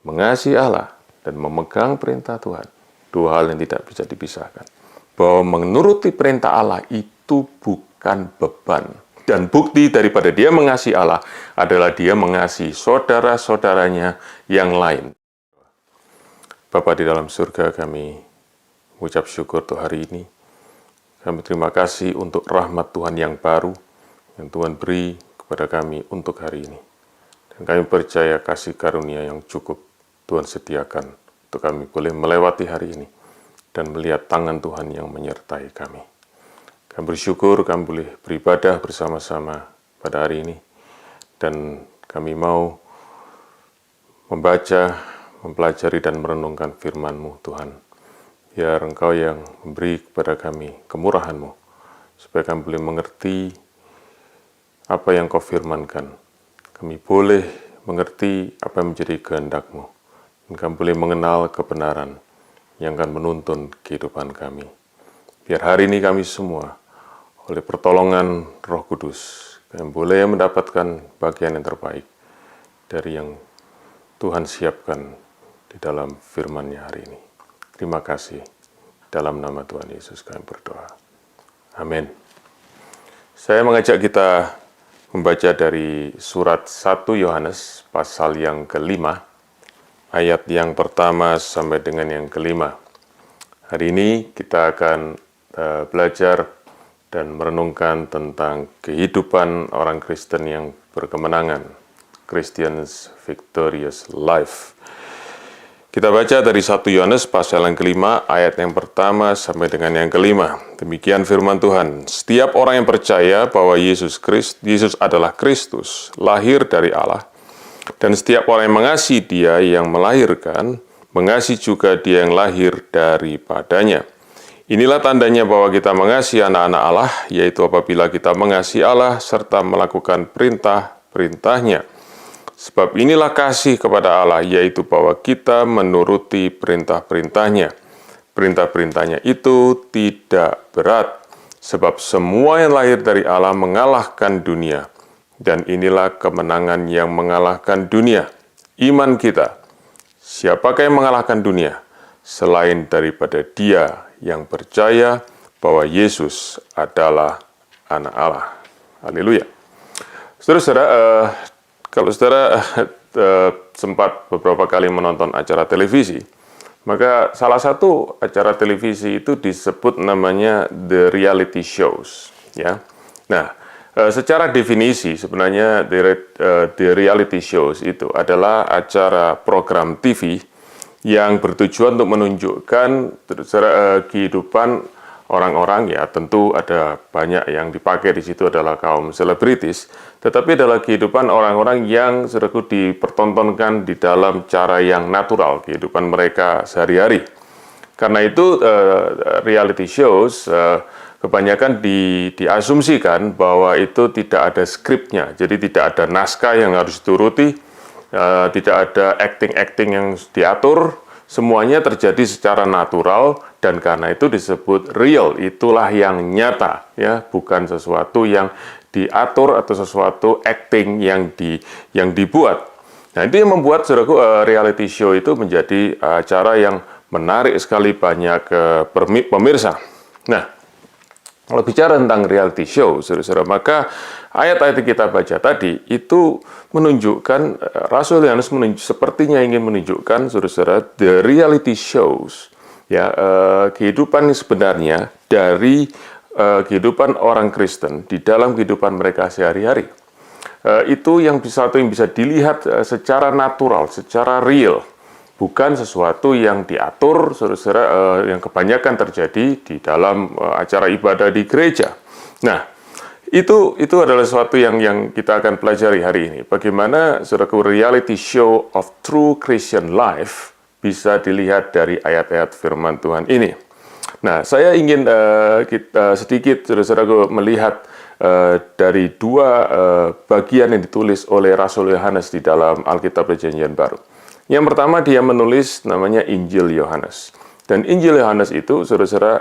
mengasihi Allah dan memegang perintah Tuhan, dua hal yang tidak bisa dipisahkan. Bahwa menuruti perintah Allah itu bukan beban. Dan bukti daripada dia mengasihi Allah adalah dia mengasihi saudara-saudaranya yang lain. Bapa di dalam surga, kami mengucap syukur untuk hari ini. Kami terima kasih untuk rahmat Tuhan yang baru yang Tuhan beri kepada kami untuk hari ini. Dan kami percaya kasih karunia yang cukup Tuhan sediakan untuk kami boleh melewati hari ini dan melihat tangan Tuhan yang menyertai kami. Kami bersyukur kami boleh beribadah bersama-sama pada hari ini. Dan kami mau membaca, mempelajari dan merenungkan firman-Mu Tuhan. Biar Engkau yang memberi kepada kami kemurahan-Mu, supaya kami boleh mengerti apa yang Kau firmankan. Kami boleh mengerti apa yang menjadi kehendak-Mu. Dan kami boleh mengenal kebenaran yang akan menuntun kehidupan kami. Biar hari ini kami semua, oleh pertolongan Roh Kudus, kami boleh mendapatkan bagian yang terbaik dari yang Tuhan siapkan di dalam firman-Nya hari ini. Terima kasih. Dalam nama Tuhan Yesus kami berdoa. Amin. Saya mengajak kita membaca dari surat 1 Yohanes pasal yang ke-5, ayat yang pertama sampai dengan yang ke-5. Hari ini kita akan belajar dan merenungkan tentang kehidupan orang Kristen yang berkemenangan. Christians Victorious Life. Kita baca dari 1 Yohanes pasal yang ke-5, ayat yang pertama sampai dengan yang ke-5. Demikian firman Tuhan. Setiap orang yang percaya bahwa Yesus adalah Kristus, lahir dari Allah, dan setiap orang yang mengasihi Dia yang melahirkan, mengasihi juga Dia yang lahir daripadanya. Inilah tandanya bahwa kita mengasihi anak-anak Allah, yaitu apabila kita mengasihi Allah serta melakukan perintah-perintahnya. Sebab inilah kasih kepada Allah, yaitu bahwa kita menuruti perintah-perintahnya. Perintah-perintahnya itu tidak berat, sebab semua yang lahir dari Allah mengalahkan dunia. Dan inilah kemenangan yang mengalahkan dunia, iman kita. Siapakah yang mengalahkan dunia? Selain daripada Dia yang percaya bahwa Yesus adalah anak Allah. Haleluya. Saudara-saudara, kalau saudara sempat beberapa kali menonton acara televisi, maka salah satu acara televisi itu disebut namanya the reality shows. Ya, nah, secara definisi sebenarnya the reality shows itu adalah acara program TV yang bertujuan untuk menunjukkan kehidupan orang-orang, ya tentu ada banyak yang dipakai di situ adalah kaum selebritis, tetapi adalah kehidupan orang-orang yang dipertontonkan di dalam cara yang natural, kehidupan mereka sehari-hari. Karena itu reality shows kebanyakan diasumsikan bahwa itu tidak ada skripnya, jadi tidak ada naskah yang harus dituruti. Tidak ada acting-acting yang diatur, semuanya terjadi secara natural dan karena itu disebut real. Itulah yang nyata, ya, bukan sesuatu yang diatur atau sesuatu acting yang dibuat. Nah, itu yang membuat saudaraku reality show itu menjadi acara yang menarik sekali banyak pemirsa. Nah, kalau bicara tentang reality show, saudara-saudara, maka ayat-ayat yang kita baca tadi itu menunjukkan, Rasul Yohanes sepertinya ingin menunjukkan, saudara-saudara, the reality shows, ya, kehidupan sebenarnya dari kehidupan orang Kristen di dalam kehidupan mereka sehari-hari. Itu yang bisa dilihat secara natural, secara real. Bukan sesuatu yang diatur, saudara-saudara, yang kebanyakan terjadi di dalam acara ibadah di gereja. Nah, itu adalah sesuatu yang kita akan pelajari hari ini. Bagaimana, saudaraku, reality show of true Christian life bisa dilihat dari ayat-ayat firman Tuhan ini. Nah, saya ingin kita sedikit, saudara-saudaraku, melihat dari dua bagian yang ditulis oleh Rasul Yohanes di dalam Alkitab Perjanjian Baru. Yang pertama, dia menulis namanya Injil Yohanes. Dan Injil Yohanes itu, saudara-saudara,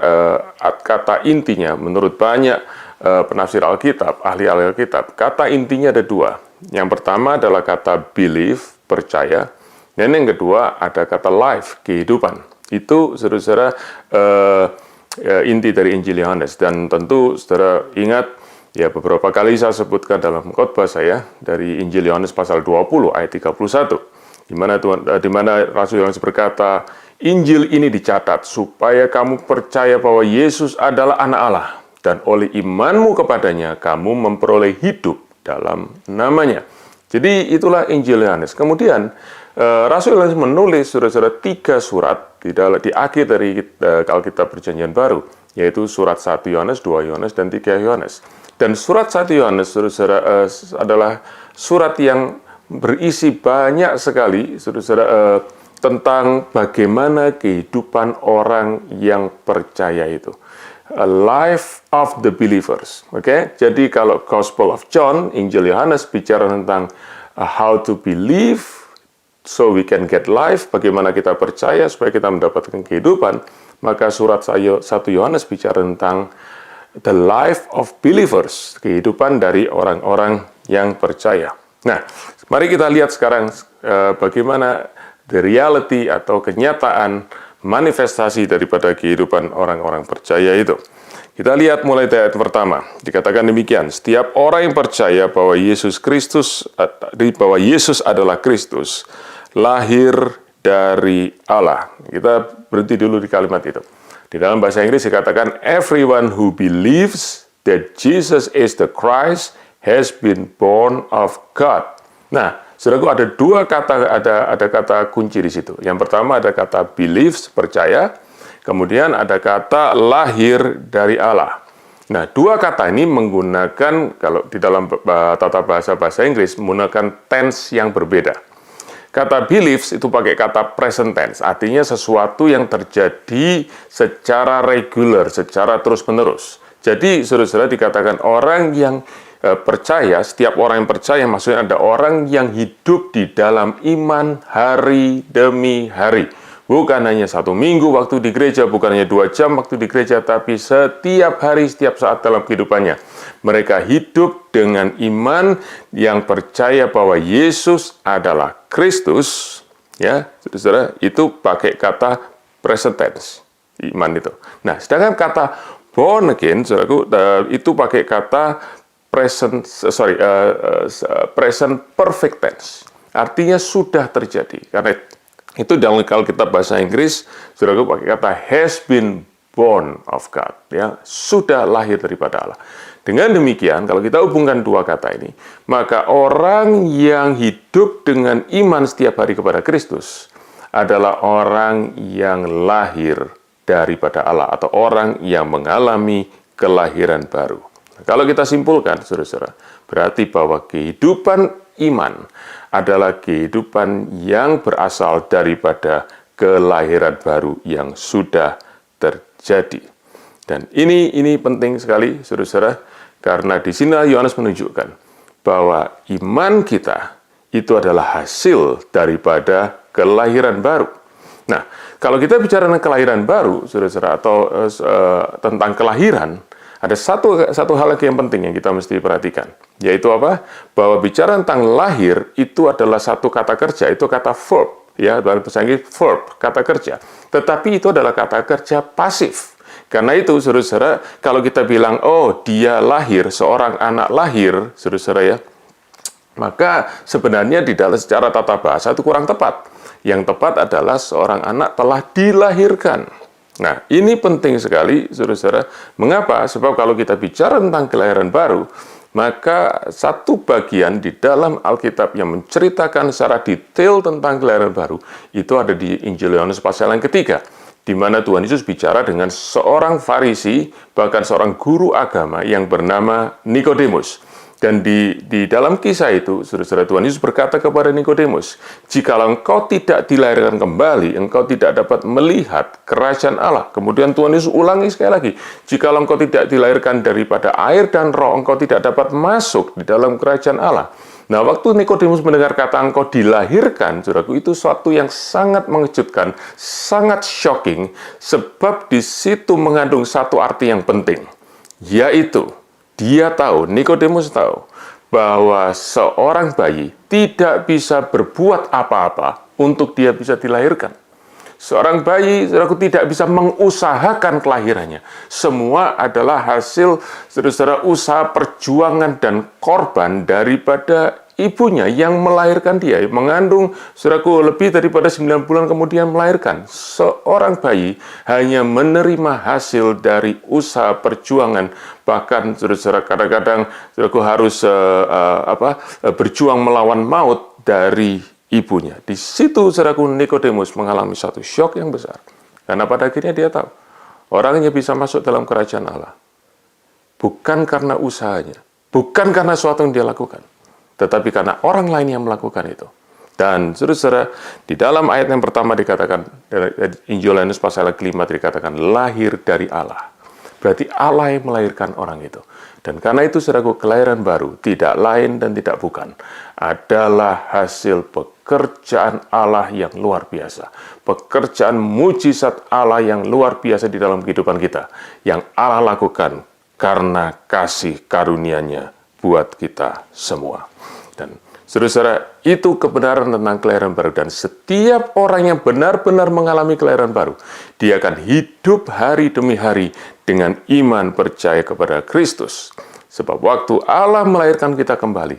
kata intinya menurut banyak penafsir Alkitab, ahli Alkitab, kata intinya ada dua. Yang pertama adalah kata believe, percaya. Dan yang kedua ada kata life, kehidupan. Itu saudara-saudara inti dari Injil Yohanes. Dan tentu saudara ingat, ya beberapa kali saya sebutkan dalam khotbah saya dari Injil Yohanes pasal 20 ayat 31. Di mana Rasul Yohanes berkata, Injil ini dicatat supaya kamu percaya bahwa Yesus adalah anak Allah. Dan oleh imanmu kepadanya, kamu memperoleh hidup dalam namanya. Jadi itulah Injil Yohanes. Kemudian Rasul Yohanes menulis saudara-saudara 3 surat di akhir dari Alkitab Perjanjian Baru, yaitu surat 1 Yohanes, 2 Yohanes, dan 3 Yohanes. Dan surat 1 Yohanes saudara-saudara adalah surat yang berisi banyak sekali saudara-saudara tentang bagaimana kehidupan orang yang percaya itu. A life of the believers. Oke? Jadi kalau Gospel of John, Injil Yohanes bicara tentang how to believe so we can get life, bagaimana kita percaya supaya kita mendapatkan kehidupan, maka surat 1 Yohanes bicara tentang the life of believers, kehidupan dari orang-orang yang percaya. Nah, mari kita lihat sekarang bagaimana the reality atau kenyataan manifestasi daripada kehidupan orang-orang percaya itu. Kita lihat mulai dari ayat pertama. Dikatakan demikian, setiap orang yang percaya bahwa Yesus adalah Kristus, lahir dari Allah. Kita berhenti dulu di kalimat itu. Di dalam bahasa Inggris dikatakan, everyone who believes that Jesus is the Christ has been born of God. Nah, saudaraku, ada dua kata, ada kata kunci di situ. Yang pertama ada kata believes, percaya. Kemudian ada kata lahir dari Allah. Nah, dua kata ini menggunakan, kalau di dalam tata bahasa Inggris, menggunakan tense yang berbeda. Kata believes itu pakai kata present tense, artinya sesuatu yang terjadi secara regular, secara terus-menerus. Jadi, saudara-saudara, dikatakan orang yang percaya, setiap orang yang percaya maksudnya ada orang yang hidup di dalam iman hari demi hari. Bukan hanya 1 minggu waktu di gereja, bukan hanya 2 jam waktu di gereja, tapi setiap hari, setiap saat dalam kehidupannya. Mereka hidup dengan iman yang percaya bahwa Yesus adalah Kristus, ya, saudara, itu pakai kata present tense, iman itu. Nah, sedangkan kata born again, saudaraku, itu pakai kata present perfect tense. Artinya sudah terjadi. Karena itu dalam Alkitab bahasa Inggris, saudaraku, pakai kata has been born of God, ya, sudah lahir daripada Allah. Dengan demikian, kalau kita hubungkan dua kata ini, maka orang yang hidup dengan iman setiap hari kepada Kristus adalah orang yang lahir daripada Allah, atau orang yang mengalami kelahiran baru. Kalau kita simpulkan, saudara-saudara, berarti bahwa kehidupan iman adalah kehidupan yang berasal daripada kelahiran baru yang sudah terjadi. Dan ini penting sekali, saudara-saudara, karena di sini Yohanes menunjukkan bahwa iman kita itu adalah hasil daripada kelahiran baru. Nah, kalau kita bicara tentang kelahiran baru, saudara-saudara, atau tentang kelahiran, ada satu hal lagi yang penting yang kita mesti perhatikan, yaitu apa? Bahwa bicara tentang lahir itu adalah satu kata kerja, itu kata verb, ya, dalam bahasa Inggris verb, kata kerja. Tetapi itu adalah kata kerja pasif. Karena itu, saudara-saudara, kalau kita bilang, oh, dia lahir, seorang anak lahir, saudara-saudara, ya, maka sebenarnya di dalam secara tata bahasa itu kurang tepat. Yang tepat adalah seorang anak telah dilahirkan. Nah, ini penting sekali, saudara-saudara. Mengapa? Sebab kalau kita bicara tentang kelahiran baru, maka satu bagian di dalam Alkitab yang menceritakan secara detail tentang kelahiran baru, itu ada di Injil Yohanes pasal yang ketiga, di mana Tuhan Yesus bicara dengan seorang Farisi, bahkan seorang guru agama yang bernama Nikodemus. Dan di dalam kisah itu, saudara-saudara, Tuhan Yesus berkata kepada Nikodemus, jikalau engkau tidak dilahirkan kembali, engkau tidak dapat melihat kerajaan Allah. Kemudian Tuhan Yesus ulangi sekali lagi, jikalau engkau tidak dilahirkan daripada air dan roh, engkau tidak dapat masuk di dalam kerajaan Allah. Nah, waktu Nikodemus mendengar kata engkau dilahirkan, saudaraku, itu suatu yang sangat mengejutkan, sangat shocking, sebab di situ mengandung satu arti yang penting, yaitu dia tahu, Nikodemus tahu, bahwa seorang bayi tidak bisa berbuat apa-apa untuk dia bisa dilahirkan. Seorang bayi, saudaraku, tidak bisa mengusahakan kelahirannya. Semua adalah hasil, saudara-saudara, usaha perjuangan dan korban daripada ibunya yang melahirkan dia. Mengandung, saudaraku, lebih daripada 9 bulan kemudian melahirkan. Seorang bayi hanya menerima hasil dari usaha perjuangan. Bahkan, saudara-saudara, kadang-kadang, saudaraku, harus berjuang melawan maut dari ibunya. Di situ, saudaraku, Nikodemus mengalami satu syok yang besar. Karena pada akhirnya dia tahu, orangnya bisa masuk dalam kerajaan Allah. Bukan karena usahanya, bukan karena sesuatu yang dia lakukan, tetapi karena orang lain yang melakukan itu. Dan saudara-saudara, di dalam ayat yang pertama dikatakan, Injil Yohanes pasal 5 dikatakan, lahir dari Allah. Berarti Allah yang melahirkan orang itu. Dan karena itu, saudaraku, kelahiran baru tidak lain dan tidak bukan adalah hasil pekerjaan Allah yang luar biasa. Pekerjaan mujizat Allah yang luar biasa di dalam kehidupan kita. Yang Allah lakukan karena kasih karunia-Nya buat kita semua. Dan saudara-saudara, itu kebenaran tentang kelahiran baru. Dan setiap orang yang benar-benar mengalami kelahiran baru, dia akan hidup hari demi hari dengan iman percaya kepada Kristus. Sebab waktu Allah melahirkan kita kembali,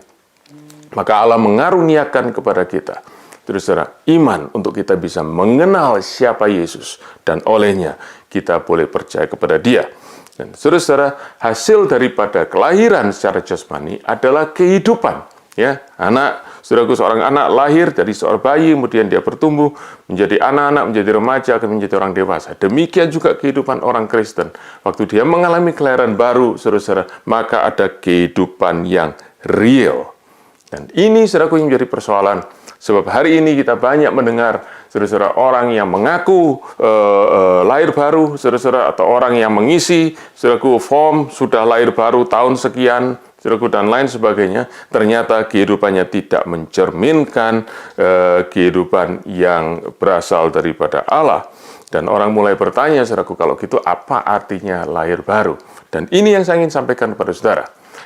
maka Allah mengaruniakan kepada kita, saudara, iman untuk kita bisa mengenal siapa Yesus. Dan olehnya kita boleh percaya kepada Dia. Dan saudara, hasil daripada kelahiran secara jasmani adalah kehidupan. Ya, saudaraku, seorang anak lahir dari seorang bayi, kemudian dia bertumbuh menjadi anak-anak, menjadi remaja, akan menjadi orang dewasa. Demikian juga kehidupan orang Kristen. Waktu dia mengalami kelahiran baru, saudara, maka ada kehidupan yang real. Dan ini, saudaraku, yang menjadi persoalan. Sebab hari ini kita banyak mendengar, saudara-saudara, orang yang mengaku lahir baru, saudara-saudara, atau orang yang mengisi, saudaraku, form sudah lahir baru tahun sekian, saudaraku, dan lain sebagainya, ternyata kehidupannya tidak mencerminkan kehidupan yang berasal daripada Allah. Dan orang mulai bertanya, saudaraku, kalau gitu apa artinya lahir baru? Dan ini yang saya ingin sampaikan kepada saudara.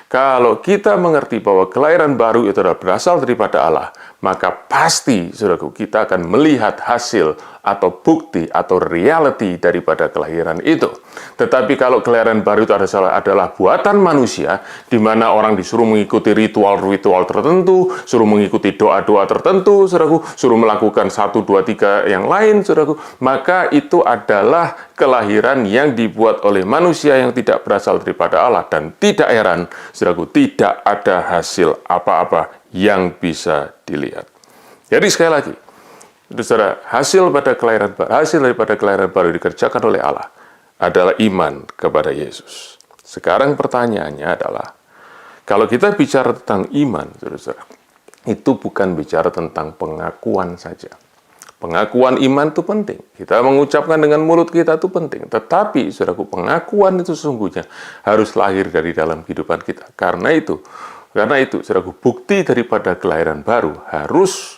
Kalau kita mengerti bahwa kelahiran baru itu adalah berasal daripada Allah, maka pasti, saudaraku, kita akan melihat hasil atau bukti atau reality daripada kelahiran itu. Tetapi kalau kelahiran baru itu adalah buatan manusia, di mana orang disuruh mengikuti ritual-ritual tertentu, suruh mengikuti doa-doa tertentu, saudaraku, suruh melakukan 1, 2, 3 yang lain, saudaraku, maka itu adalah kelahiran yang dibuat oleh manusia yang tidak berasal daripada Allah. Dan tidak heran, saudaraku, tidak ada hasil apa-apa yang bisa dilihat. Jadi sekali lagi, saudara, hasil daripada kelahiran baru dikerjakan oleh Allah adalah iman kepada Yesus. Sekarang pertanyaannya adalah, kalau kita bicara tentang iman, saudara, itu bukan bicara tentang pengakuan saja. Pengakuan iman itu penting. Kita mengucapkan dengan mulut kita itu penting. Tetapi, saudaraku, pengakuan itu sesungguhnya harus lahir dari dalam kehidupan kita. Karena itu, saudaraku, bukti daripada kelahiran baru harus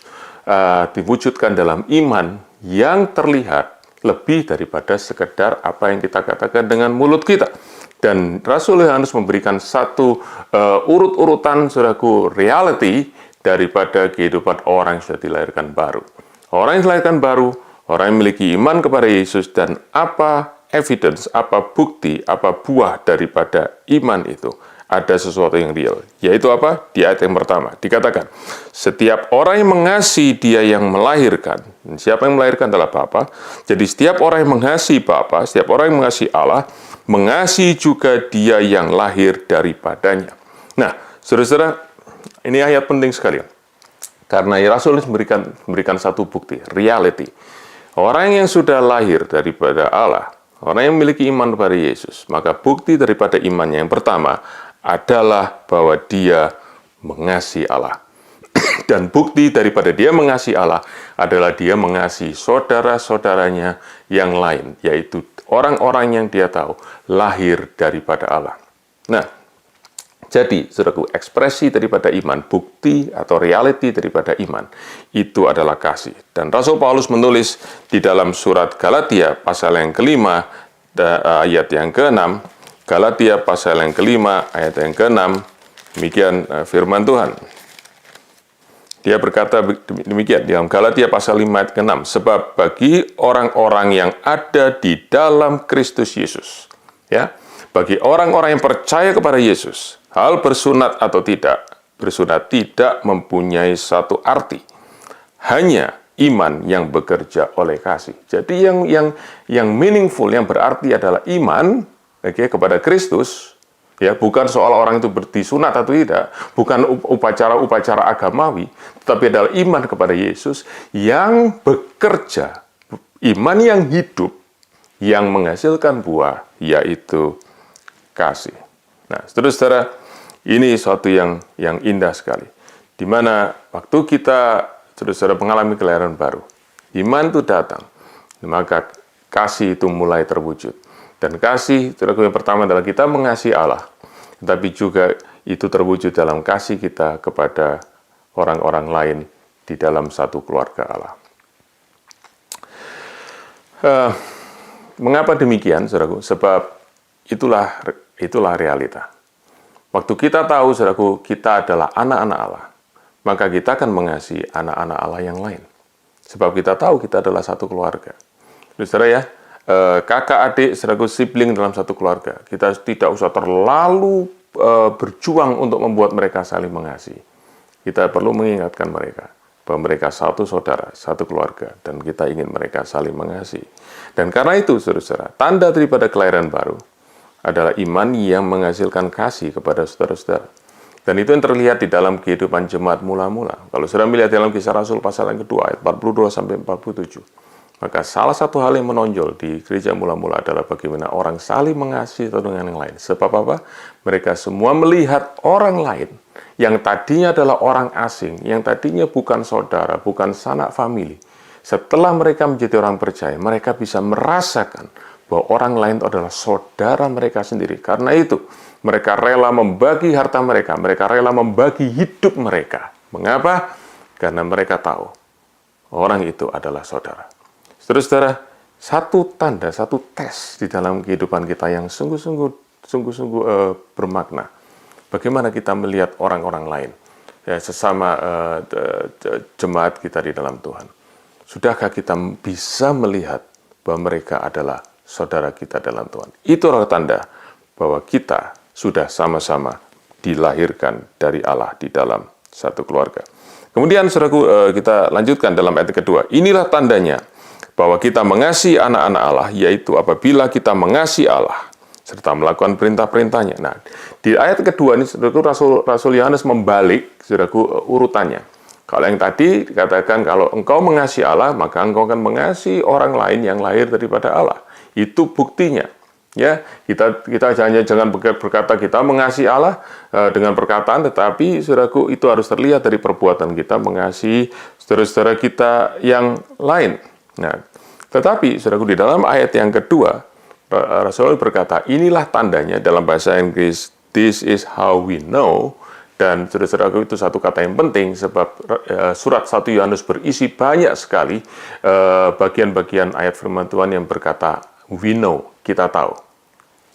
diwujudkan dalam iman yang terlihat lebih daripada sekedar apa yang kita katakan dengan mulut kita. Dan Rasul Yohanes memberikan satu urut-urutan, saudaraku, reality daripada kehidupan orang yang sudah dilahirkan baru. Orang yang dilahirkan baru, orang yang memiliki iman kepada Yesus, dan apa evidence, apa bukti, apa buah daripada iman itu. Ada sesuatu yang real. Yaitu apa? Di ayat yang pertama. Dikatakan, setiap orang yang mengasihi Dia yang melahirkan. Dan siapa yang melahirkan adalah Bapa. Jadi setiap orang yang mengasihi Bapa, setiap orang yang mengasihi Allah, mengasihi juga Dia yang lahir daripadanya. Nah, saudara-saudara, ini ayat penting sekali. Karena Rasul memberikan satu bukti, reality. Orang yang sudah lahir daripada Allah, orang yang memiliki iman kepada Yesus, maka bukti daripada imannya yang pertama adalah bahwa dia mengasihi Allah. Dan bukti daripada dia mengasihi Allah adalah dia mengasihi saudara-saudaranya yang lain, yaitu orang-orang yang dia tahu lahir daripada Allah. Nah, jadi, saudaraku, ekspresi daripada iman, bukti atau reality daripada iman, itu adalah kasih. Dan Rasul Paulus menulis di dalam surat Galatia, pasal yang kelima, ayat yang ke-6, Galatia pasal yang kelima, ayat yang ke-6, demikian firman Tuhan. Dia berkata demikian dalam Galatia pasal 5 ayat ke-6, sebab bagi orang-orang yang ada di dalam Kristus Yesus, ya, bagi orang-orang yang percaya kepada Yesus, hal bersunat atau tidak, bersunat tidak mempunyai satu arti. Hanya iman yang bekerja oleh kasih. Jadi yang meaningful, yang berarti adalah iman, kepada Kristus. Ya, bukan soal orang itu disunat atau tidak, bukan upacara-upacara agamawi, tetapi adalah iman kepada Yesus yang bekerja, iman yang hidup, yang menghasilkan buah, yaitu kasih. Nah, saudara-saudara, ini suatu yang indah sekali, di mana waktu kita, saudara-saudara, mengalami kelahiran baru, iman itu datang, maka kasih itu mulai terwujud. Dan kasih, saudara, yang pertama adalah kita mengasihi Allah, tapi juga itu terwujud dalam kasih kita kepada orang-orang lain di dalam satu keluarga Allah. Mengapa demikian, saudaraku? Sebab itulah realita. Waktu kita tahu, saudaraku, kita adalah anak-anak Allah, maka kita akan mengasihi anak-anak Allah yang lain. Sebab kita tahu kita adalah satu keluarga. Saudara ya, kakak adik, saudaraku, sibling dalam satu keluarga. Kita tidak usah terlalu berjuang untuk membuat mereka saling mengasihi. Kita perlu mengingatkan mereka bahwa mereka satu saudara, satu keluarga, dan kita ingin mereka saling mengasihi. Dan karena itu, saudara-saudara, tanda daripada kelahiran baru adalah iman yang menghasilkan kasih kepada saudara-saudara. Dan itu yang terlihat di dalam kehidupan jemaat mula-mula. Kalau saudara melihat dalam Kisah Rasul pasal yang kedua, ayat 42 sampai 47, maka salah satu hal yang menonjol di gereja mula-mula adalah bagaimana orang saling mengasihi satu dengan yang lain. Sebab apa? Mereka semua melihat orang lain yang tadinya adalah orang asing, yang tadinya bukan saudara, bukan sanak famili. Setelah mereka menjadi orang percaya, mereka bisa merasakan bahwa orang lain itu adalah saudara mereka sendiri. Karena itu, mereka rela membagi harta mereka, mereka rela membagi hidup mereka. Mengapa? Karena mereka tahu orang itu adalah saudara. Saudara-saudara, satu tanda, satu tes di dalam kehidupan kita yang sungguh-sungguh bermakna. Bagaimana kita melihat orang-orang lain, ya, sesama jemaat kita di dalam Tuhan. Sudahkah kita bisa melihat bahwa mereka adalah saudara kita dalam Tuhan? Itu adalah tanda bahwa kita sudah sama-sama dilahirkan dari Allah di dalam satu keluarga. Kemudian, saudaraku, kita lanjutkan dalam ayat kedua. Inilah tandanya bahwa kita mengasihi anak-anak Allah, yaitu apabila kita mengasihi Allah serta melakukan perintah-perintahnya. Nah, di ayat kedua ini, saudaraku, Rasul Yohanes membalik, saudaraku, urutannya. Kalau yang tadi dikatakan kalau engkau mengasihi Allah, maka engkau akan mengasihi orang lain yang lahir daripada Allah. Itu buktinya. Ya, kita jangan berkata kita mengasihi Allah dengan perkataan, tetapi saudaraku, itu harus terlihat dari perbuatan kita mengasihi saudara-saudara kita yang lain. Nah, tetapi saudaraku, di dalam ayat yang kedua, Rasul berkata, inilah tandanya, dalam bahasa Inggris, this is how we know. Dan saudara-saudaraku, itu satu kata yang penting, sebab surat 1 Yohanes berisi banyak sekali bagian-bagian ayat firman Tuhan yang berkata, we know, kita tahu.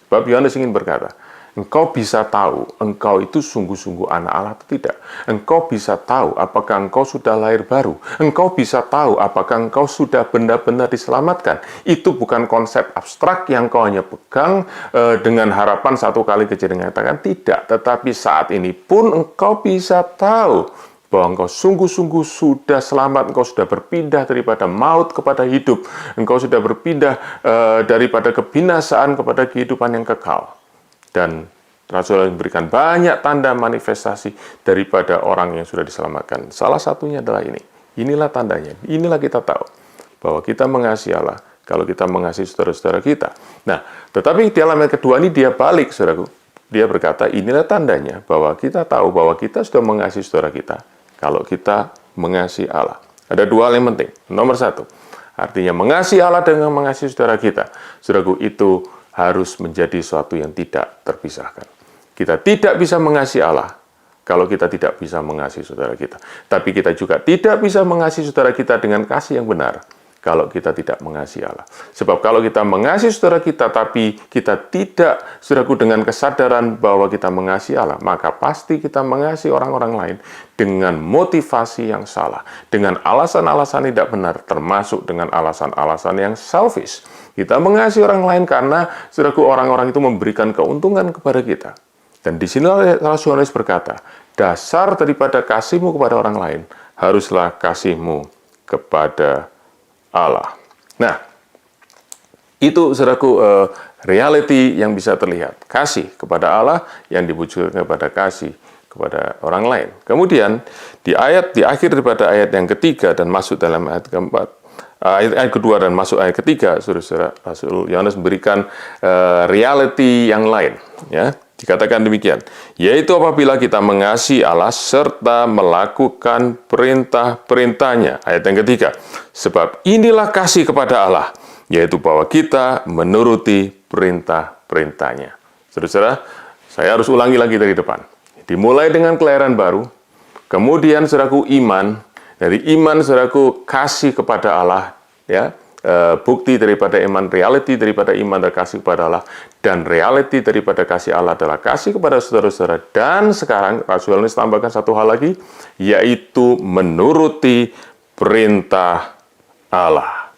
Sebab Yohanes ingin berkata, engkau bisa tahu, engkau itu sungguh-sungguh anak Allah atau tidak. Engkau bisa tahu apakah engkau sudah lahir baru. Engkau bisa tahu apakah engkau sudah benar-benar diselamatkan. Itu bukan konsep abstrak yang kau hanya pegang dengan harapan satu kali kejadian katakan tidak. Tetapi saat ini pun engkau bisa tahu bahwa engkau sungguh-sungguh sudah selamat, engkau sudah berpindah daripada maut kepada hidup. Engkau sudah berpindah daripada kebinasaan kepada kehidupan yang kekal. Dan Rasul memberikan banyak tanda manifestasi daripada orang yang sudah diselamatkan. Salah satunya adalah ini. Inilah tandanya. Inilah kita tahu bahwa kita mengasihi Allah kalau kita mengasihi saudara-saudara kita. Nah, tetapi di dalam ayat kedua ini dia balik, saudaraku. Dia berkata, inilah tandanya bahwa kita tahu bahwa kita sudah mengasihi saudara kita kalau kita mengasihi Allah. Ada dua hal yang penting. Nomor satu, artinya mengasihi Allah dengan mengasihi saudara kita. Saudaraku, itu harus menjadi sesuatu yang tidak terpisahkan. Kita tidak bisa mengasihi Allah kalau kita tidak bisa mengasihi saudara kita. Tapi kita juga tidak bisa mengasihi saudara kita dengan kasih yang benar kalau kita tidak mengasihi Allah. Sebab kalau kita mengasihi saudara kita, tapi kita tidak, saudaraku, dengan kesadaran bahwa kita mengasihi Allah, maka pasti kita mengasihi orang-orang lain dengan motivasi yang salah, dengan alasan-alasan tidak benar, termasuk dengan alasan-alasan yang selfish. Kita mengasihi orang lain karena, saudaraku, orang-orang itu memberikan keuntungan kepada kita. Dan di sini Rasul Yohanes berkata, dasar daripada kasihmu kepada orang lain haruslah kasihmu kepada Allah. Nah, itu, saudaraku, reality yang bisa terlihat. Kasih kepada Allah yang diwujudkan kepada kasih kepada orang lain. Kemudian, di akhir daripada ayat yang ketiga dan masuk dalam ayat keempat, ayat kedua dan masuk ayat ketiga, saudara-saudara, Rasul Yohanes memberikan reality yang lain. Ya, dikatakan demikian, yaitu apabila kita mengasihi Allah serta melakukan perintah-perintahnya. Ayat yang ketiga, sebab inilah kasih kepada Allah, yaitu bahwa kita menuruti perintah-perintahnya. Saudara-saudara, saya harus ulangi lagi dari depan. Dimulai dengan kelahiran baru, kemudian, saudaraku, iman. Dari iman, saudaraku, kasih kepada Allah, ya, bukti daripada iman, reality daripada iman dan kasih kepada Allah, dan reality daripada kasih Allah adalah kasih kepada saudara-saudara. Dan sekarang Rasul Yohanes tambahkan satu hal lagi, yaitu menuruti perintah Allah.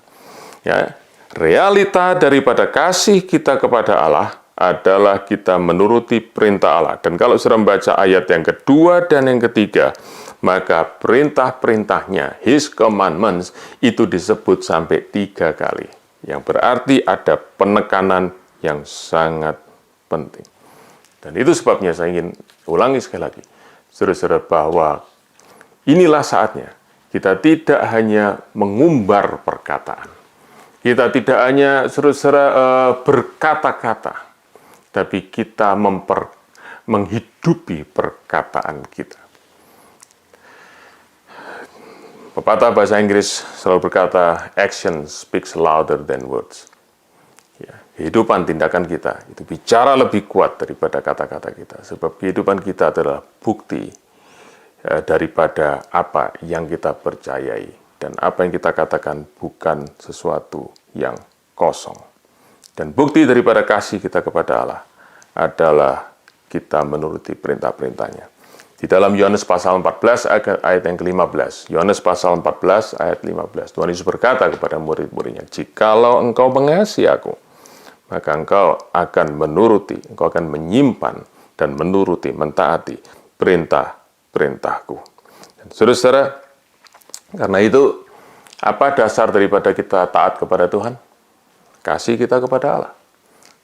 Ya, realita daripada kasih kita kepada Allah adalah kita menuruti perintah Allah. Dan kalau saudara membaca ayat yang kedua dan yang ketiga, maka perintah-perintahnya, His commandments, itu disebut sampai 3 kali. Yang berarti ada penekanan yang sangat penting. Dan itu sebabnya saya ingin ulangi sekali lagi, saudara-saudara, bahwa inilah saatnya kita tidak hanya mengumbar perkataan. Kita tidak hanya, saudara-saudara, berkata-kata, tapi kita menghidupi perkataan kita. Pepatah bahasa Inggris selalu berkata, action speaks louder than words. Ya, kehidupan, tindakan kita itu bicara lebih kuat daripada kata-kata kita. Sebab kehidupan kita adalah bukti daripada apa yang kita percayai. Dan apa yang kita katakan bukan sesuatu yang kosong. Dan bukti daripada kasih kita kepada Allah adalah kita menuruti perintah-perintahnya. Di dalam Yohanes pasal 14 ayat yang ke-15, Yohanes pasal 14 ayat 15, Tuhan Yesus berkata kepada murid-muridnya, "Jikalau engkau mengasihi aku, maka engkau akan menuruti, engkau akan menyimpan dan menuruti, mentaati perintah-perintahku." Dan saudara-saudara, karena itu, apa dasar daripada kita taat kepada Tuhan? Kasih kita kepada Allah.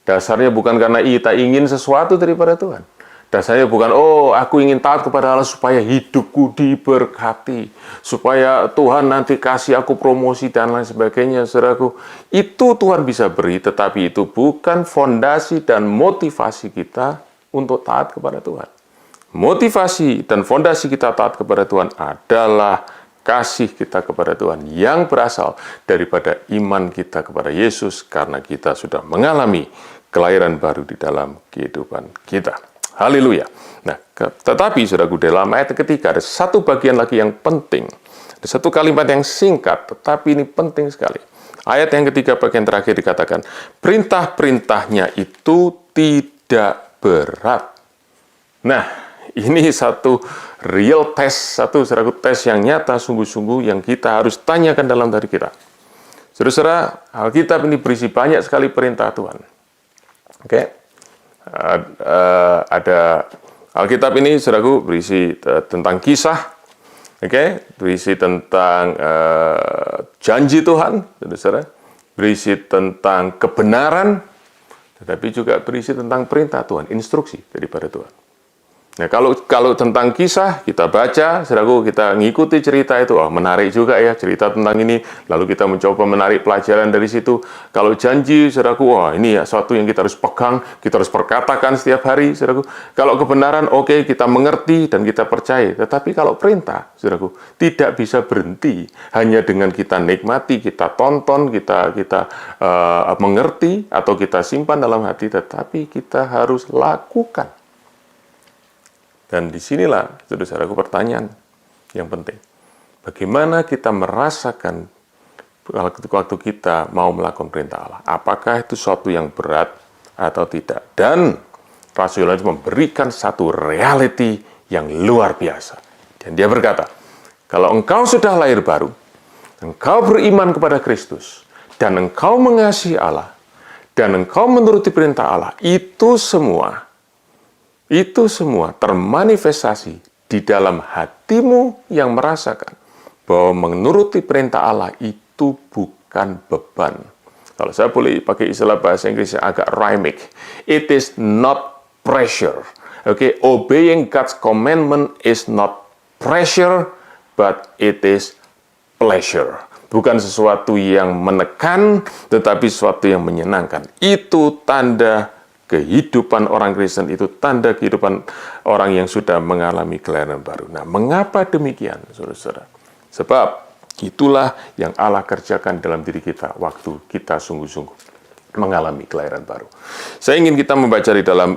Dasarnya bukan karena kita ingin sesuatu daripada Tuhan. Dasarnya bukan, aku ingin taat kepada Allah supaya hidupku diberkati, supaya Tuhan nanti kasih aku promosi dan lain sebagainya, saudaraku. Itu Tuhan bisa beri, tetapi itu bukan fondasi dan motivasi kita untuk taat kepada Tuhan. Motivasi dan fondasi kita taat kepada Tuhan adalah kasih kita kepada Tuhan yang berasal daripada iman kita kepada Yesus, karena kita sudah mengalami kelahiran baru di dalam kehidupan kita. Haleluya. Nah, tetapi saudaraku, dalam ayat ketiga ada satu bagian lagi yang penting. Ada satu kalimat yang singkat, tetapi ini penting sekali. Ayat yang ketiga bagian terakhir dikatakan, perintah-perintahnya itu tidak berat. Nah, ini satu real test, satu tes yang nyata, sungguh-sungguh yang kita harus tanyakan dalam diri kita. Saudara-saudara, Alkitab ini berisi banyak sekali perintah Tuhan. Oke, ada Alkitab ini, saudaraku, berisi tentang kisah, berisi tentang janji Tuhan, saudara, berisi tentang kebenaran, tetapi juga berisi tentang perintah Tuhan, instruksi daripada Tuhan. Nah, kalau tentang kisah, kita baca, saudaraku, kita ngikuti cerita itu, menarik juga ya, cerita tentang ini, lalu kita mencoba menarik pelajaran dari situ. Kalau janji, saudaraku, ini ya suatu yang kita harus pegang, kita harus perkatakan setiap hari, saudaraku. Kalau kebenaran, oke, kita mengerti dan kita percaya. Tetapi kalau perintah, saudaraku, tidak bisa berhenti hanya dengan kita nikmati, kita tonton, kita mengerti, atau kita simpan dalam hati, tetapi kita harus lakukan. Dan disinilah, saudara-saudaraku, pertanyaan yang penting. Bagaimana kita merasakan waktu kita mau melakukan perintah Allah. Apakah itu suatu yang berat atau tidak? Dan Rasul Yohanes memberikan satu reality yang luar biasa. Dan dia berkata, kalau engkau sudah lahir baru, engkau beriman kepada Kristus, dan engkau mengasihi Allah, dan engkau menuruti perintah Allah, itu semua termanifestasi di dalam hatimu yang merasakan bahwa menuruti perintah Allah itu bukan beban. Kalau saya boleh pakai istilah bahasa Inggris yang agak rhyming, it is not pressure. Okay, obeying God's commandment is not pressure, but it is pleasure. Bukan sesuatu yang menekan, tetapi sesuatu yang menyenangkan. Itu tanda kehidupan orang Kristen, itu tanda kehidupan orang yang sudah mengalami kelahiran baru. Nah, mengapa demikian, saudara-saudara? Sebab itulah yang Allah kerjakan dalam diri kita waktu kita sungguh-sungguh mengalami kelahiran baru. Saya ingin kita membaca di dalam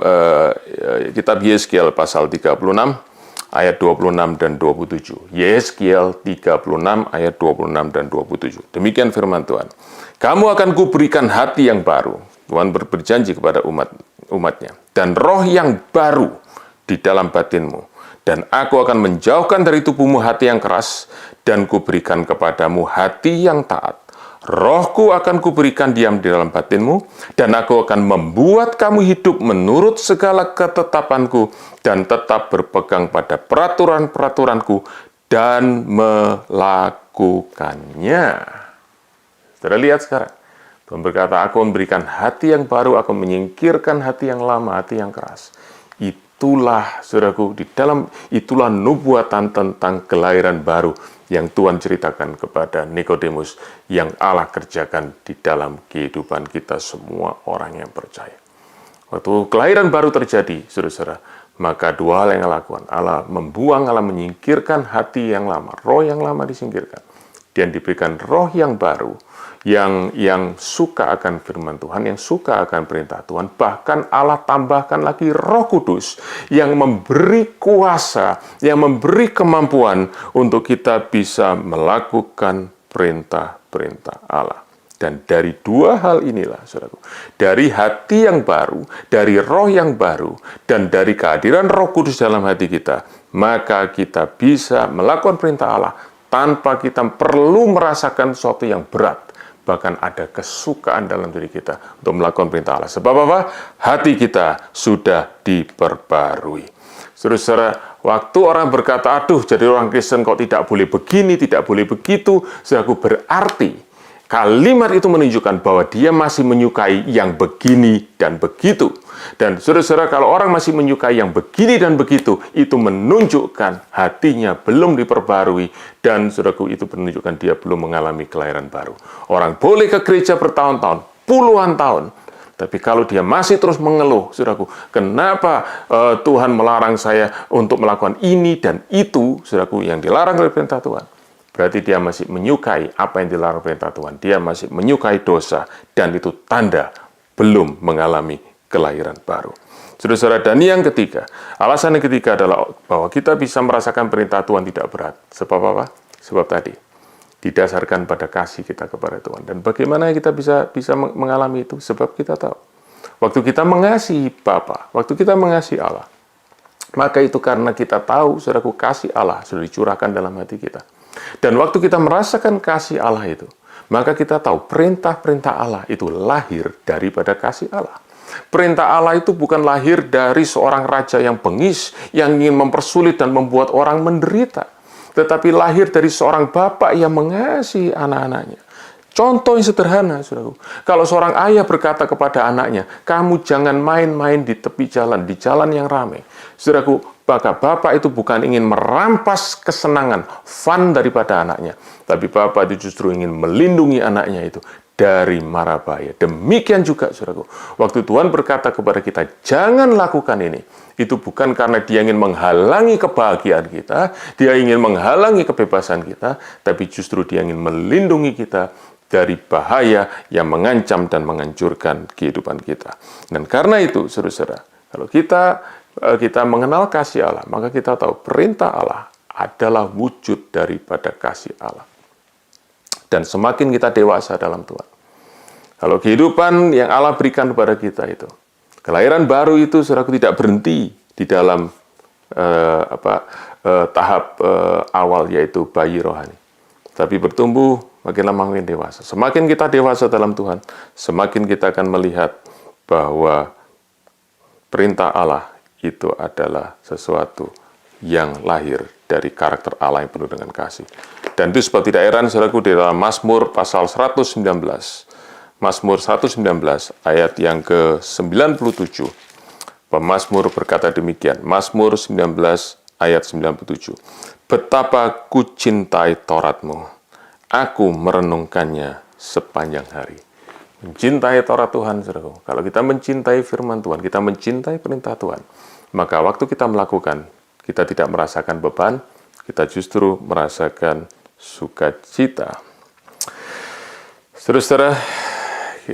kitab Yeskiel pasal 36, ayat 26 dan 27. Yeskiel 36 ayat 26 dan 27. Demikian firman Tuhan. Kamu akan kuberikan hati yang baru. Tuhan berjanji kepada umatnya. Dan roh yang baru di dalam batinmu. Dan aku akan menjauhkan dari tubuhmu hati yang keras, dan kuberikan kepadamu hati yang taat. Rohku akan kuberikan diam di dalam batinmu, dan aku akan membuat kamu hidup menurut segala ketetapanku, dan tetap berpegang pada peraturan-peraturanku, dan melakukannya. Saudara lihat sekarang, Tuhan berkata, aku memberikan hati yang baru, aku menyingkirkan hati yang lama, hati yang keras. Itulah, saudaraku, itulah nubuatan tentang kelahiran baru yang Tuhan ceritakan kepada Nikodemus, yang Allah kerjakan di dalam kehidupan kita semua orang yang percaya. Waktu kelahiran baru terjadi, saudara-saudara, maka dua hal yang Allah lakukan. Allah membuang, Allah menyingkirkan hati yang lama, roh yang lama disingkirkan, dan diberikan roh yang baru, yang suka akan firman Tuhan, yang suka akan perintah Tuhan. Bahkan Allah tambahkan lagi Roh Kudus yang memberi kuasa, yang memberi kemampuan untuk kita bisa melakukan perintah-perintah Allah. Dan dari dua hal inilah, saudaraku, dari hati yang baru, dari roh yang baru, dan dari kehadiran Roh Kudus dalam hati kita, maka kita bisa melakukan perintah Allah tanpa kita perlu merasakan sesuatu yang berat. Bahkan ada kesukaan dalam diri kita untuk melakukan perintah Allah. Sebab apa? Hati kita sudah diperbarui. Saudara-saudara, waktu orang berkata, aduh, jadi orang Kristen kok tidak boleh begini, tidak boleh begitu, saudaraku, berarti kalimat itu menunjukkan bahwa dia masih menyukai yang begini dan begitu. Dan saudara-saudara, kalau orang masih menyukai yang begini dan begitu, itu menunjukkan hatinya belum diperbarui, dan saudaraku, itu menunjukkan dia belum mengalami kelahiran baru. Orang boleh ke gereja bertahun-tahun, puluhan tahun, tapi kalau dia masih terus mengeluh, saudaraku, kenapa Tuhan melarang saya untuk melakukan ini dan itu, saudaraku, yang dilarang oleh perintah Tuhan, berarti dia masih menyukai apa yang dilarang perintah Tuhan. Dia masih menyukai dosa, dan itu tanda belum mengalami kelahiran baru. Saudara-saudara, dan yang ketiga, alasan yang ketiga adalah bahwa kita bisa merasakan perintah Tuhan tidak berat. Sebab apa? Sebab tadi, didasarkan pada kasih kita kepada Tuhan. Dan bagaimana kita bisa mengalami itu? Sebab kita tahu, waktu kita mengasihi Bapa, waktu kita mengasihi Allah, maka itu karena kita tahu, saudaraku, kasih Allah sudah dicurahkan dalam hati kita. Dan waktu kita merasakan kasih Allah itu, maka kita tahu perintah-perintah Allah itu lahir daripada kasih Allah. Perintah Allah itu bukan lahir dari seorang raja yang bengis, yang ingin mempersulit dan membuat orang menderita, tetapi lahir dari seorang bapak yang mengasihi anak-anaknya. Contoh yang sederhana, saudaraku. Kalau seorang ayah berkata kepada anaknya, kamu jangan main-main di tepi jalan, di jalan yang ramai. Saudaraku, maka bapak itu bukan ingin merampas kesenangan, fun daripada anaknya, tapi bapak itu justru ingin melindungi anaknya itu dari mara bahaya. Demikian juga, saudaraku, waktu Tuhan berkata kepada kita, jangan lakukan ini, itu bukan karena dia ingin menghalangi kebahagiaan kita, dia ingin menghalangi kebebasan kita, tapi justru dia ingin melindungi kita dari bahaya yang mengancam dan menghancurkan kehidupan kita. Dan karena itu, saudara-saudara, kalau kita mengenal kasih Allah, maka kita tahu perintah Allah adalah wujud daripada kasih Allah. dan semakin kita dewasa dalam Tuhan. Kalau kehidupan yang Allah berikan kepada kita itu, kelahiran baru itu saudaraku tidak berhenti di dalam tahap awal, yaitu bayi rohani. Tapi bertumbuh makin lama makin dewasa. Semakin kita dewasa dalam Tuhan, semakin kita akan melihat bahwa perintah Allah itu adalah sesuatu yang lahir dari karakter Allah yang penuh dengan kasih. Dan itu sebab tidak heran, saudaraku, di dalam Mazmur pasal 119, Mazmur 119 ayat yang ke-97, pemazmur berkata demikian, Mazmur 19 ayat 97, betapa ku cintai Taurat-Mu, aku merenungkannya sepanjang hari. Mencintai Taurat Tuhan, saudaraku. Kalau kita mencintai firman Tuhan, kita mencintai perintah Tuhan, maka waktu kita melakukan, kita tidak merasakan beban, kita justru merasakan sukacita. Saudara-saudara,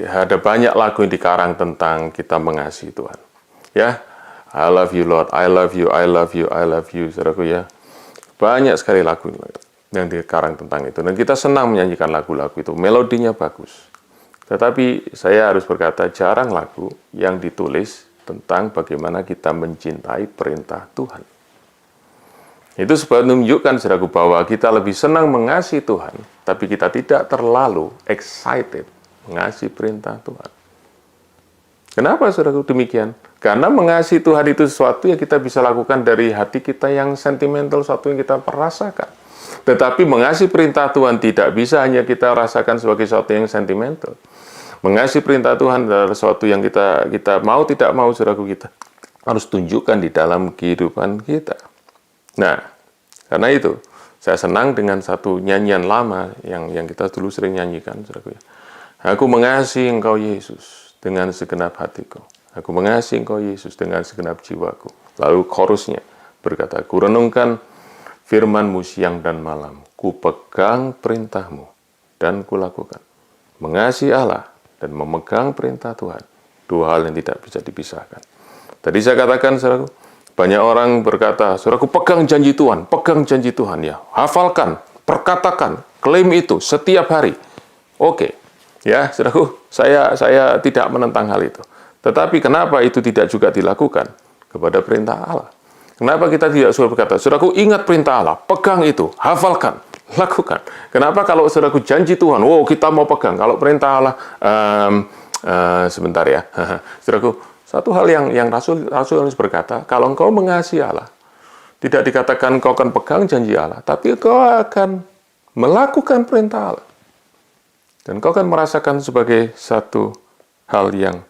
ada banyak lagu yang dikarang tentang kita mengasihi Tuhan. Ya, I love you Lord, I love you, I love you, I love you, saudaraku ya. Banyak sekali lagu yang dikarang tentang itu. Dan kita senang menyanyikan lagu-lagu itu, melodinya bagus. Tetapi saya harus berkata, jarang lagu yang ditulis tentang bagaimana kita mencintai perintah Tuhan. Itu sebab menunjukkan, saudaraku, bahwa kita lebih senang mengasihi Tuhan, tapi kita tidak terlalu excited mengasihi perintah Tuhan. Kenapa, saudaraku, demikian? Karena mengasihi Tuhan itu sesuatu yang kita bisa lakukan dari hati kita yang sentimental, sesuatu yang kita merasakan. Tetapi mengasihi perintah Tuhan tidak bisa hanya kita rasakan sebagai sesuatu yang sentimental. Mengasihi perintah Tuhan adalah sesuatu yang kita mau tidak mau, saudaraku, kita harus tunjukkan di dalam kehidupan kita. Nah, karena itu saya senang dengan satu nyanyian lama yang kita dulu sering nyanyikan, saudaraku. Aku mengasihi Engkau Yesus dengan segenap hatiku. Aku mengasihi Engkau Yesus dengan segenap jiwaku. Lalu chorusnya berkata, ku renungkan firman-Mu siang dan malam. Ku pegang perintah-Mu dan ku lakukan. Mengasihi Allah dan memegang perintah Tuhan, dua hal yang tidak bisa dipisahkan. Tadi saya katakan, saudaraku, banyak orang berkata, saudaraku, pegang janji Tuhan ya. Hafalkan, perkatakan, klaim itu setiap hari. Oke, ya, saudaraku, saya tidak menentang hal itu. Tetapi kenapa itu tidak juga dilakukan kepada perintah Allah? Kenapa kita tidak suruh berkata, saudaraku, ingat perintah Allah, pegang itu, hafalkan, lakukan. Kenapa kalau saudaraku janji Tuhan, kita mau pegang. Kalau perintah Allah, sebentar ya, saudaraku, satu hal yang Rasul harus berkata, kalau engkau mengasihi Allah, tidak dikatakan engkau akan pegang janji Allah, tapi engkau akan melakukan perintah Allah. Dan engkau akan merasakan sebagai satu hal yang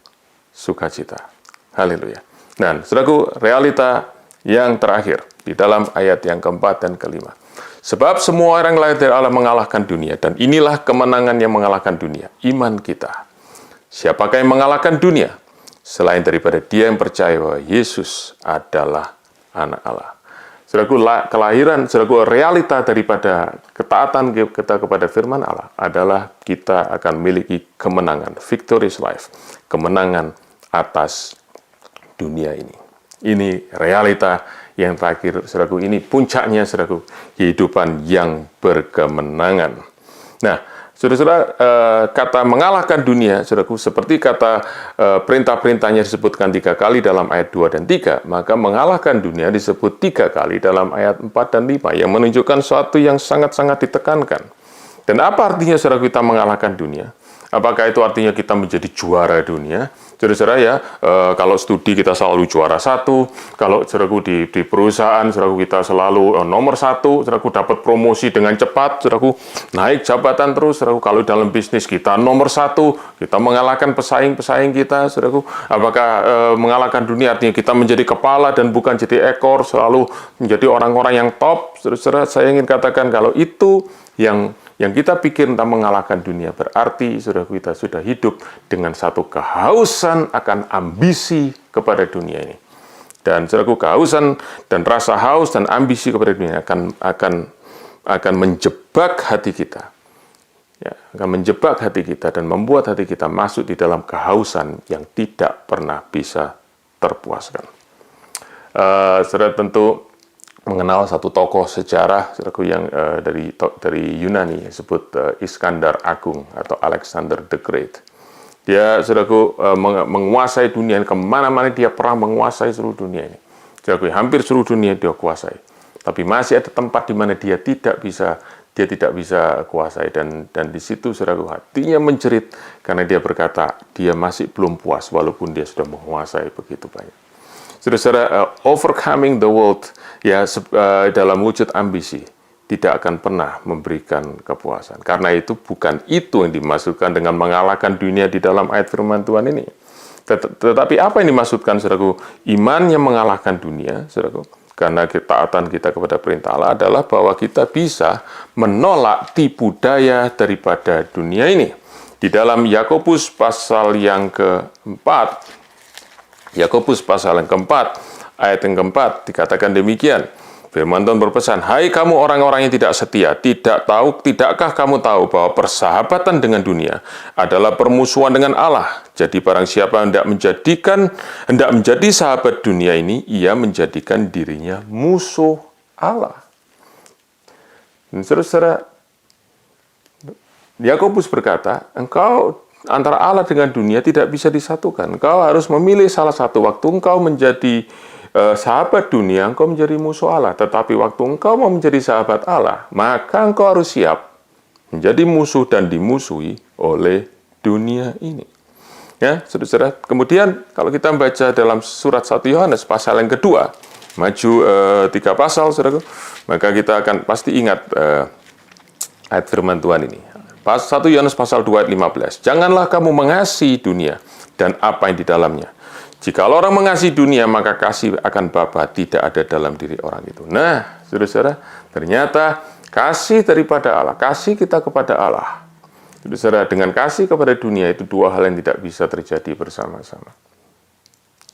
sukacita. Haleluya. Dan saudaraku, realita yang terakhir di dalam ayat yang keempat dan kelima. Sebab semua orang lahir dari Allah mengalahkan dunia, dan inilah kemenangan yang mengalahkan dunia, iman kita. Siapakah yang mengalahkan dunia? Selain daripada dia yang percaya bahwa Yesus adalah anak Allah. Saudaraku, kelahiran, saudaraku, realita daripada ketaatan kita kepada firman Allah adalah kita akan memiliki kemenangan, victorious life, kemenangan atas dunia ini. Ini realita yang terakhir, saudaraku, ini puncaknya, saudaraku, kehidupan yang berkemenangan. Nah, saudara-saudara, kata mengalahkan dunia, saudaraku, seperti kata perintah-perintahnya disebutkan 3 kali dalam ayat 2 dan 3, maka mengalahkan dunia disebut 3 kali dalam ayat 4 dan 5, yang menunjukkan sesuatu yang sangat-sangat ditekankan. Dan apa artinya, saudaraku, kita mengalahkan dunia? Apakah itu artinya kita menjadi juara dunia? Saudara-saudara ya, kalau studi kita selalu juara 1, kalau saudaraku di perusahaan, saudaraku kita selalu nomor 1, saudaraku dapat promosi dengan cepat, saudaraku naik jabatan terus, saudaraku kalau dalam bisnis kita nomor 1, kita mengalahkan pesaing-pesaing kita, saudaraku. Apakah mengalahkan dunia artinya kita menjadi kepala dan bukan jadi ekor, selalu menjadi orang-orang yang top? Saudara-saudara, saya ingin katakan kalau itu yang kita pikir tentang mengalahkan dunia, berarti saudaraku kita sudah hidup dengan satu kehausan akan ambisi kepada dunia ini. Dan saudaraku, kehausan dan rasa haus dan ambisi kepada dunia akan menjebak hati kita. Ya, akan menjebak hati kita dan membuat hati kita masuk di dalam kehausan yang tidak pernah bisa terpuaskan. Saudara, tentu mengenal satu tokoh sejarah saudaraku yang dari Yunani, disebut Iskandar Agung atau Alexander the Great. Dia saudaraku menguasai dunia ini, kemana-mana dia perang menguasai seluruh dunia ini. Saudaraku, hampir seluruh dunia dia kuasai. Tapi masih ada tempat di mana dia tidak bisa kuasai, dan di situ saudaraku hatinya menjerit karena dia berkata dia masih belum puas walaupun dia sudah menguasai begitu banyak. Saudara-saudara, overcoming the world ya dalam wujud ambisi tidak akan pernah memberikan kepuasan. Karena itu bukan itu yang dimaksudkan dengan mengalahkan dunia di dalam ayat firman Tuhan ini. Tetapi apa yang dimaksudkan, saudaraku? Iman yang mengalahkan dunia, saudaraku. Karena ketaatan kita kepada perintah Allah adalah bahwa kita bisa menolak tipu daya daripada dunia ini. Di dalam Yakobus pasal yang keempat, ayat yang keempat, dikatakan demikian. Firman Tuhan berpesan, "Hai kamu orang-orang yang tidak setia, tidakkah kamu tahu bahwa persahabatan dengan dunia adalah permusuhan dengan Allah? Jadi barang siapa hendak menjadi sahabat dunia ini, ia menjadikan dirinya musuh Allah." Dan saudara, Yakobus berkata, engkau antara Allah dengan dunia tidak bisa disatukan. Engkau harus memilih salah satu. Waktu engkau menjadi sahabat dunia, engkau menjadi musuh Allah. Tetapi waktu engkau mau menjadi sahabat Allah, maka engkau harus siap menjadi musuh dan dimusuhi oleh dunia ini. Ya, saudara. Kemudian kalau kita membaca dalam surat 1 Yohanes pasal yang kedua, maju 3 pasal, saudara, maka kita akan pasti ingat ayat firman Tuhan ini. 1 Yohanes pasal 2 ayat 15. Janganlah kamu mengasihi dunia dan apa yang di dalamnya. Jikalau orang mengasihi dunia, maka kasih akan Bapa tidak ada dalam diri orang itu. Nah, saudara-saudara, ternyata kasih daripada Allah, kasih kita kepada Allah. Saudara, dengan kasih kepada dunia itu dua hal yang tidak bisa terjadi bersama-sama.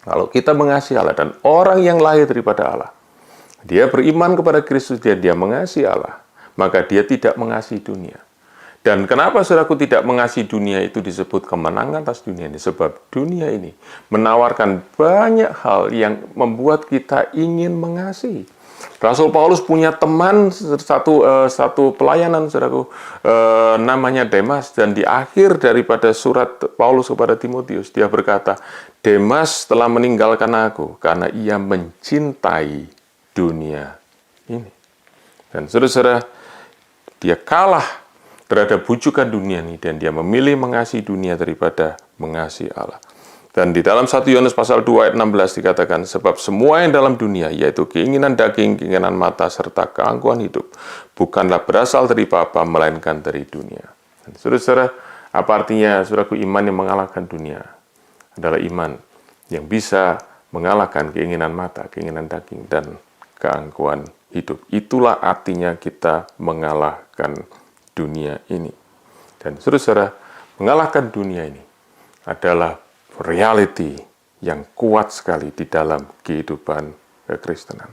Kalau kita mengasihi Allah dan orang yang lahir daripada Allah, dia beriman kepada Kristus, dia mengasihi Allah, maka dia tidak mengasihi dunia. Dan kenapa saudaraku tidak mengasihi dunia itu disebut kemenangan atas dunia ini? Sebab dunia ini menawarkan banyak hal yang membuat kita ingin mengasihi. Rasul Paulus punya teman satu pelayanan, saudaraku, namanya Demas, dan di akhir daripada surat Paulus kepada Timotius, dia berkata, Demas telah meninggalkan aku karena ia mencintai dunia ini. Dan saudara-saudara, dia kalah terhadap bujukan dunia ini, dan dia memilih mengasihi dunia daripada mengasihi Allah. Dan di dalam 1 Yohanes pasal 2 ayat 16 dikatakan, sebab semua yang dalam dunia, yaitu keinginan daging, keinginan mata, serta keangkuhan hidup, bukanlah berasal dari Bapa, melainkan dari dunia. Dan saudara-saudara, apa artinya, saudaraku, iman yang mengalahkan dunia? Adalah iman yang bisa mengalahkan keinginan mata, keinginan daging, dan keangkuhan hidup. Itulah artinya kita mengalahkan dunia ini. Dan saudara-saudara, mengalahkan dunia ini adalah reality yang kuat sekali di dalam kehidupan kekristenan.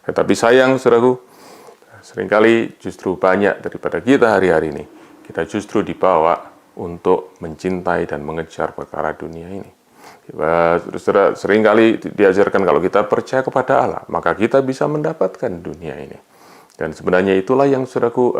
Tetapi sayang, saudaraku, seringkali justru banyak daripada kita hari-hari ini, kita justru dibawa untuk mencintai dan mengejar perkara dunia ini. Saudara, seringkali diajarkan kalau kita percaya kepada Allah, maka kita bisa mendapatkan dunia ini. Dan sebenarnya itulah yang, saudaraku,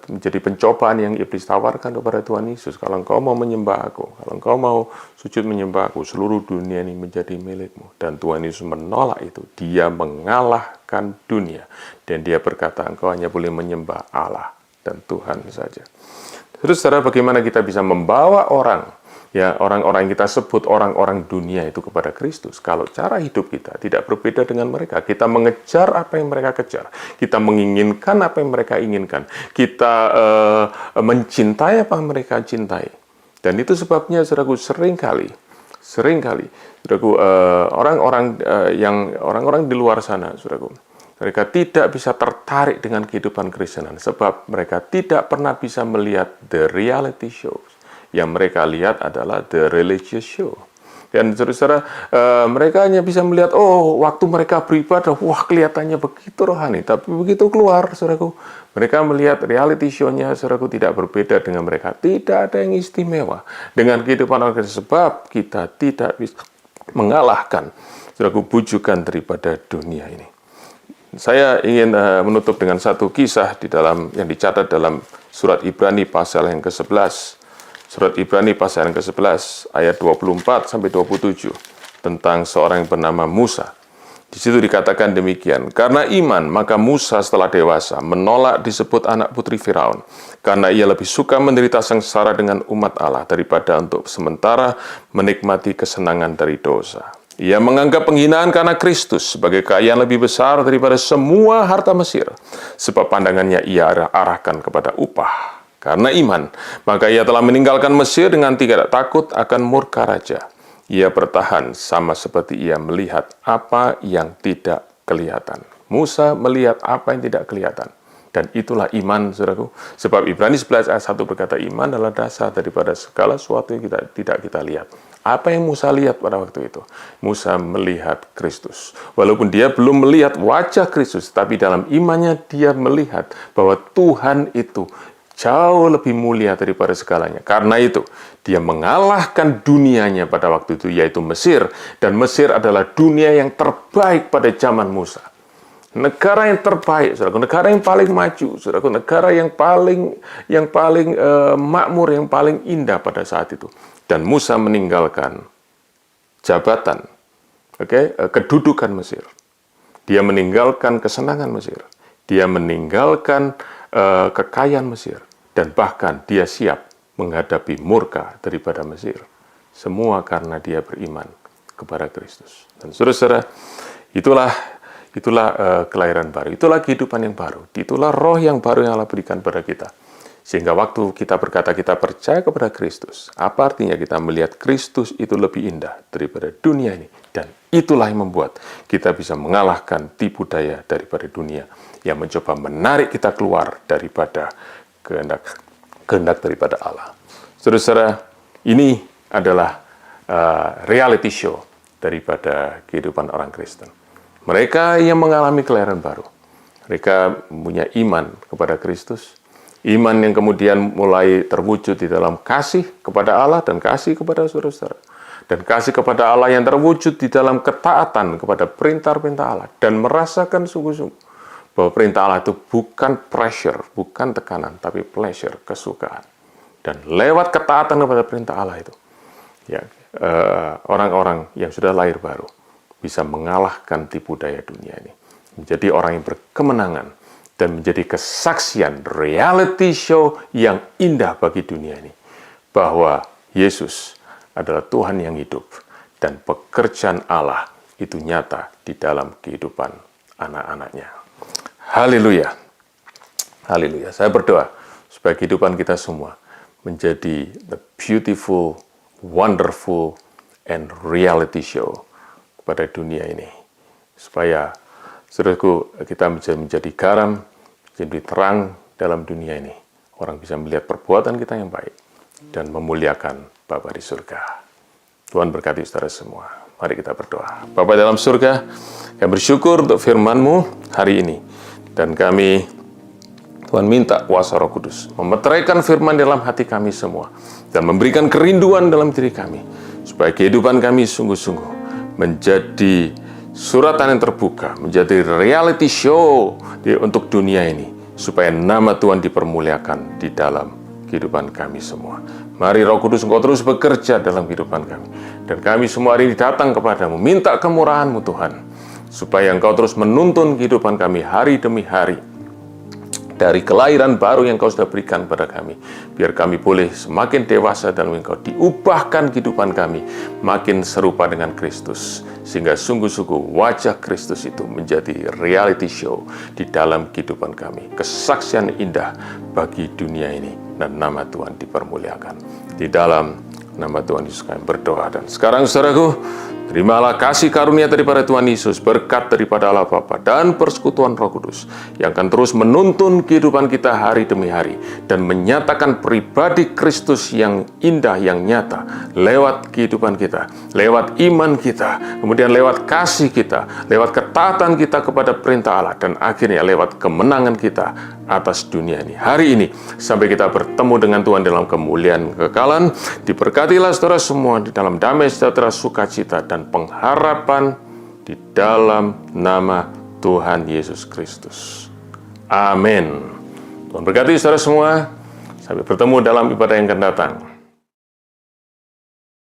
menjadi pencobaan yang iblis tawarkan kepada Tuhan Yesus. Kalau engkau mau menyembah aku, kalau engkau mau sujud menyembah aku, seluruh dunia ini menjadi milikmu. Dan Tuhan Yesus menolak itu. Dia mengalahkan dunia. Dan dia berkata, engkau hanya boleh menyembah Allah dan Tuhan saja. Terus, saudara, bagaimana kita bisa membawa orang-orang yang kita sebut orang-orang dunia itu kepada Kristus? Kalau cara hidup kita tidak berbeda dengan mereka, kita mengejar apa yang mereka kejar, kita menginginkan apa yang mereka inginkan, kita mencintai apa yang mereka cintai. Dan itu sebabnya, saudaraku, seringkali, saudaraku, orang-orang di luar sana, saudaraku, mereka tidak bisa tertarik dengan kehidupan Kristenan sebab mereka tidak pernah bisa melihat the reality shows. Yang mereka lihat adalah the religious show. Dan saudara-saudara, mereka hanya bisa melihat, waktu mereka beribadah, wah kelihatannya begitu rohani. Tapi begitu keluar, saudaraku, mereka melihat reality show-nya, saudaraku, tidak berbeda dengan mereka. Tidak ada yang istimewa dengan kehidupan orang Kristen. Sebab kita tidak bisa mengalahkan, saudaraku, bujukan daripada dunia ini. Saya ingin menutup dengan satu kisah yang dicatat dalam surat Ibrani pasal yang ke-11. Surat Ibrani pasal yang ke-11 ayat 24 sampai 27 tentang seorang yang bernama Musa. Di situ dikatakan demikian, karena iman maka Musa setelah dewasa menolak disebut anak putri Firaun, karena ia lebih suka menderita sengsara dengan umat Allah daripada untuk sementara menikmati kesenangan dari dosa. Ia menganggap penghinaan karena Kristus sebagai kekayaan lebih besar daripada semua harta Mesir, sebab pandangannya ia arahkan kepada upah. Karena iman, maka ia telah meninggalkan Mesir dengan tidak takut akan murka raja. Ia bertahan sama seperti ia melihat apa yang tidak kelihatan. Musa melihat apa yang tidak kelihatan. Dan itulah iman, saudaraku. Sebab Ibrani 11 ayat 1 berkata, iman adalah dasar daripada segala sesuatu yang tidak kita lihat. Apa yang Musa lihat pada waktu itu? Musa melihat Kristus. Walaupun dia belum melihat wajah Kristus, tapi dalam imannya dia melihat bahwa Tuhan itu jauh lebih mulia daripada segalanya. Karena itu, dia mengalahkan dunianya pada waktu itu, yaitu Mesir. Dan Mesir adalah dunia yang terbaik pada zaman Musa. Negara yang terbaik, saudaraku, negara yang paling maju, saudaraku, negara yang paling makmur, yang paling indah pada saat itu. Dan Musa meninggalkan jabatan, kedudukan Mesir. Dia meninggalkan kesenangan Mesir. Dia meninggalkan kekayaan Mesir. Dan bahkan dia siap menghadapi murka daripada Mesir. Semua karena dia beriman kepada Kristus. Dan saudara-saudara, itulah kelahiran baru. Itulah kehidupan yang baru. Itulah roh yang baru yang Allah berikan pada kita. Sehingga waktu kita berkata kita percaya kepada Kristus, apa artinya kita melihat Kristus itu lebih indah daripada dunia ini. Dan itulah yang membuat kita bisa mengalahkan tipu daya daripada dunia yang mencoba menarik kita keluar daripada kehendak daripada Allah. Saudara-saudara, ini adalah reality show daripada kehidupan orang Kristen. Mereka yang mengalami kelahiran baru, mereka punya iman kepada Kristus, iman yang kemudian mulai terwujud di dalam kasih kepada Allah dan kasih kepada saudara-saudara, dan kasih kepada Allah yang terwujud di dalam ketaatan kepada perintah-perintah Allah, dan merasakan sungguh-sungguh bahwa perintah Allah itu bukan pressure, bukan tekanan, tapi pleasure, kesukaan. Dan lewat ketaatan kepada perintah Allah itu, orang-orang yang sudah lahir baru bisa mengalahkan tipu daya dunia ini. Menjadi orang yang berkemenangan dan menjadi kesaksian reality show yang indah bagi dunia ini. Bahwa Yesus adalah Tuhan yang hidup dan pekerjaan Allah itu nyata di dalam kehidupan anak-anaknya. Haleluya. Haleluya. Saya berdoa supaya kehidupan kita semua menjadi the beautiful, wonderful, and reality show kepada dunia ini. Supaya, saudaraku, kita menjadi garam, menjadi terang dalam dunia ini. Orang bisa melihat perbuatan kita yang baik dan memuliakan Bapa di surga. Tuhan berkati saudara semua. Mari kita berdoa. Bapa dalam surga, kami bersyukur untuk firman-Mu hari ini. Dan kami, Tuhan minta kuasa Roh Kudus memeteraikan firman dalam hati kami semua dan memberikan kerinduan dalam diri kami supaya kehidupan kami sungguh-sungguh menjadi suratan yang terbuka, menjadi reality show untuk dunia ini supaya nama Tuhan dipermuliakan di dalam kehidupan kami semua. Mari Roh Kudus, Engkau terus bekerja dalam kehidupan kami. Dan kami semua hari ini datang kepadamu, minta kemurahan-Mu Tuhan, supaya Engkau terus menuntun kehidupan kami hari demi hari, dari kelahiran baru yang Kau sudah berikan pada kami, biar kami boleh semakin dewasa dalam Engkau, diubahkan kehidupan kami, makin serupa dengan Kristus, sehingga sungguh-sungguh wajah Kristus itu menjadi reality show di dalam kehidupan kami, kesaksian indah bagi dunia ini, dan nama Tuhan dipermuliakan. Di dalam nama Tuhan Yesus kami berdoa. Dan sekarang saudaraku, terimalah kasih karunia daripada Tuhan Yesus, berkat daripada Allah Bapa dan persekutuan Roh Kudus yang akan terus menuntun kehidupan kita hari demi hari dan menyatakan pribadi Kristus yang indah, yang nyata lewat kehidupan kita, lewat iman kita, kemudian lewat kasih kita, lewat ketaatan kita kepada perintah Allah, dan akhirnya lewat kemenangan kita atas dunia ini. Hari ini sampai kita bertemu dengan Tuhan dalam kemuliaan kekekalan, diberkatilah saudara semua di dalam damai sejahtera, sukacita dan pengharapan di dalam nama Tuhan Yesus Kristus. Amin. Tuhan berkati saudara semua. Sampai bertemu dalam ibadah yang akan datang.